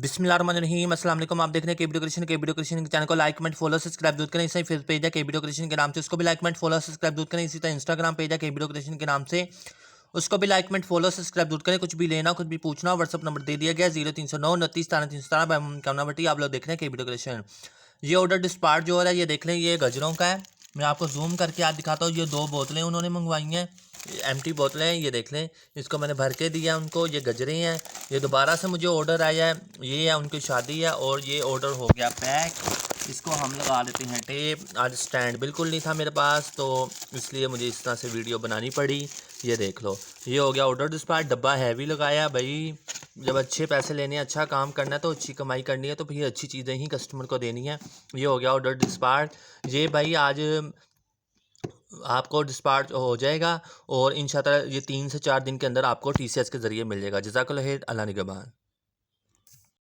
बिस्मिल्लाहिर्रहमानिर्रहीम अस्सलाम वालेकुम। आप देख रहे हैं के वीडियो क्रिएशन के चैनल को लाइक कमेंट फॉलो सब्सक्राइब दूध करें। इसी फेस पेज है के वीडियो क्रिएशन के नाम से, उसको भी लाइक कमेंट फॉलो सब्सक्राइब दूध करें। इसी तरह इंस्टाग्राम पेज है के वीडियो क्रिएशन के नाम से, उसको भी लाइक कमेंट फॉलो सब्सक्राइब दूध करें। कुछ भी लेना कुछ भी पूछना व्हाट्सअप नंबर दे दिया गया 0309 29 13 317। आप लोग देख रहे हैं के वीडियो क्रिएशन। ये ऑर्डर डिस्पार्ट जो हो रहा है ये देख लें, ये गजरों का है। मैं आपको जूम करके आज दिखाता हूँ। ये 2 बोतलें उन्होंने मंगवाई हैं, एम्प्टी बोतलें हैं, ये देख लें। इसको मैंने भर के दिया उनको। ये गजरे हैं। ये दोबारा से मुझे ऑर्डर आया है, ये है उनकी शादी है और ये ऑर्डर हो गया पैक। इसको हम लगा देते हैं टेप। आज स्टैंड बिल्कुल नहीं था मेरे पास, तो इसलिए मुझे इस तरह से वीडियो बनानी पड़ी। ये देख लो, ये हो गया ऑर्डर डिस्पैच। डब्बा हैवी लगाया भाई। जब अच्छे पैसे लेने हैं, अच्छा काम करना है, तो अच्छी कमाई करनी है, तो फिर अच्छी चीज़ें ही कस्टमर को देनी है। ये हो गया ऑर्डर डिस्पैच। ये भाई आज आपको डिस्पैच हो जाएगा और इंशाअल्लाह ये 3 से 4 दिन के अंदर आपको TCS के ज़रिए मिल जाएगा। जज़ाकल्लाह खैर। अल्लाह निगहबान।